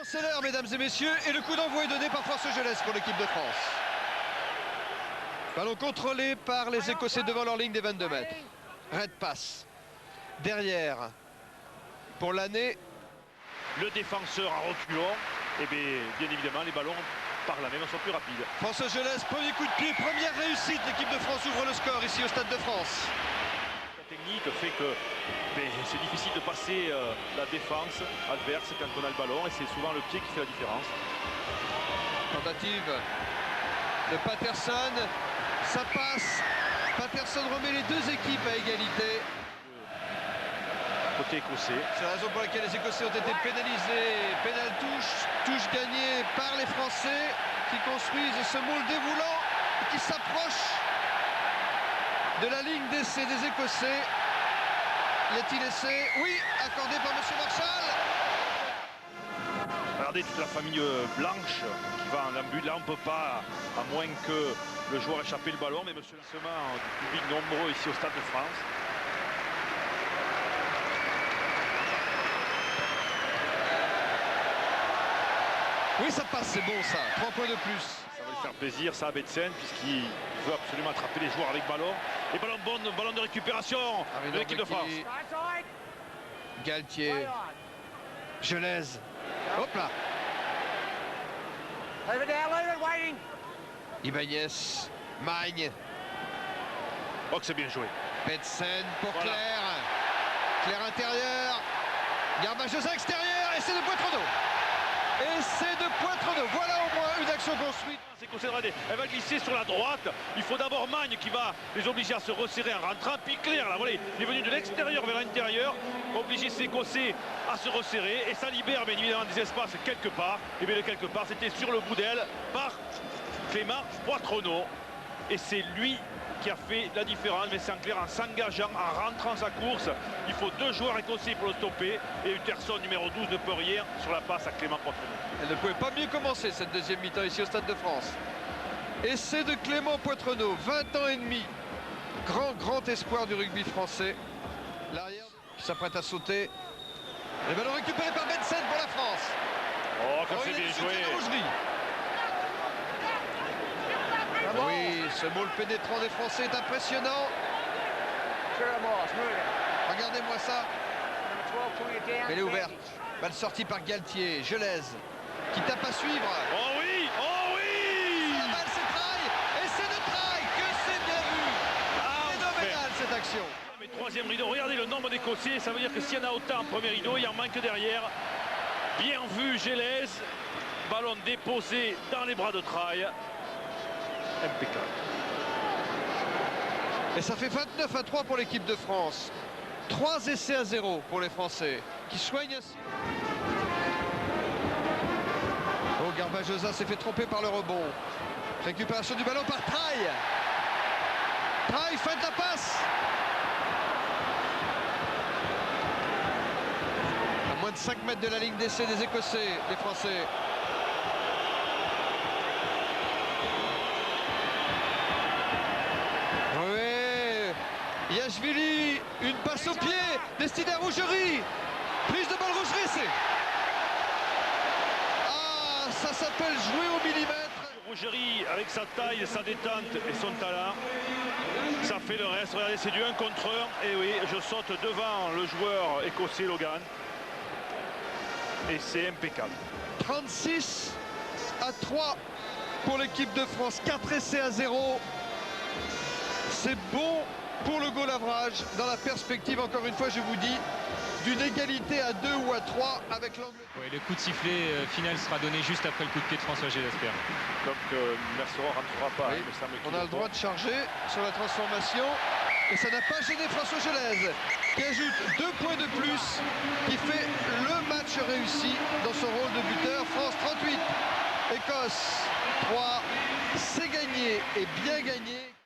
C'est l'heure, mesdames et messieurs, et le coup d'envoi est donné par François Gelès pour l'équipe de France. Ballon contrôlé par les Écossais devant leur ligne des 22 mètres. Red passe. Derrière, pour l'année. Le défenseur en reculant, et bien évidemment les ballons par la même sont plus rapides. François Gelès, premier coup de pied, première réussite. L'équipe de France ouvre le score ici au Stade de France. La technique fait que c'est difficile de passer la défense adverse quand on a le ballon, et c'est souvent le pied qui fait la différence. Tentative de Patterson, ça passe. Patterson remet les deux équipes à égalité. Côté écossais. C'est la raison pour laquelle les Écossais ont été pénalisés. Pénal touche gagnée par les Français qui construisent ce moule dévoulant et qui s'approche de la ligne d'essai des Écossais. Y a-t-il essai? Oui, accordé par M. Marshall. Regardez toute la famille blanche qui va en but. Là, on ne peut pas, à moins que le joueur échappe le ballon, mais monsieur Lassement, du public nombreux ici au Stade de France. Oui, ça passe, c'est bon ça. 3 points de plus. Ça va lui faire plaisir, ça, à Betsen, puisqu'il veut absolument attraper les joueurs avec ballon. Et ballon bon, ballon de récupération de l'équipe de France. Galtier. Gelez. Hop là. Ibanez. Magne. Oh, que c'est bien joué. Betsen pour Voilà. Claire. Claire intérieur. Garbajosa extérieur. Et c'est de Poitrenaud. Et c'est de Poitrenaud. Voilà au moins une action construite. C'est concentré. Elle va glisser sur la droite. Il faut d'abord Magne qui va les obliger à se resserrer en rentrant. Puis Claire, là, voilà, il est venu de l'extérieur vers l'intérieur, obliger ses Écossais à se resserrer. Et ça libère bien évidemment des espaces quelque part. Et bien de quelque part, c'était sur le bout d'aile par Clément Poitrenaud. Et c'est lui qui a fait la différence, mais c'est en clair en s'engageant, en rentrant sa course. Il faut 2 joueurs écossais pour le stopper, et Utterson numéro 12 ne peut rien sur la passe à Clément Poitrenaud. Elle ne pouvait pas mieux commencer cette deuxième mi-temps ici au Stade de France. Essai de Clément Poitrenaud, 20 ans et demi. Grand espoir du rugby français. L'arrière qui s'apprête à sauter. Le ballon récupéré par Betsen pour la France. Oh, comme Il c'est a bien du soutien joué. de Rougerie. Oui, ce moule pénétrant des Français est impressionnant. Regardez-moi ça. Elle est ouverte. Balle sortie par Galtier. Gelez qui tape à suivre. Oh oui, oh oui. La balle, c'est Traille. Et c'est de Traille que c'est bien vu. Phénoménal cette action. Mais troisième rideau, regardez le nombre d'Écossais. Ça veut dire que s'il y en a autant en premier rideau, il en manque derrière. Bien vu, Gelez. Ballon déposé dans les bras de Traille. Impeccable. Et ça fait 29-3 pour l'équipe de France. 3 essais à 0 pour les Français qui soignent ainsi. Oh, Garbajosa s'est fait tromper par le rebond. Récupération du ballon par Traille. Traille fait la passe. À moins de 5 mètres de la ligne d'essai des Écossais, des Français. Yachvili, une passe au pied, destinée à Rougerie. Prise de balle Rougerie, c'est... Ah, ça s'appelle jouer au millimètre. Rougerie, avec sa taille, sa détente et son talent, ça fait le reste. Regardez, c'est du 1 contre 1. Et oui, je saute devant le joueur écossais Logan. Et c'est impeccable. 36-3 pour l'équipe de France. 4 essais à 0. C'est bon pour le goal average, dans la perspective, encore une fois, je vous dis, d'une égalité à 2 ou à 3 avec l'Angleterre. Ouais, le coup de sifflet final sera donné juste après le coup de pied de François Gelez. Donc Merceron ne rentrera pas. Oui, Il me semble on a le droit de charger sur la transformation. Et ça n'a pas gêné François Gelez, qui ajoute 2 points de plus, qui fait le match réussi dans son rôle de buteur. France 38, Écosse 3, c'est gagné et bien gagné.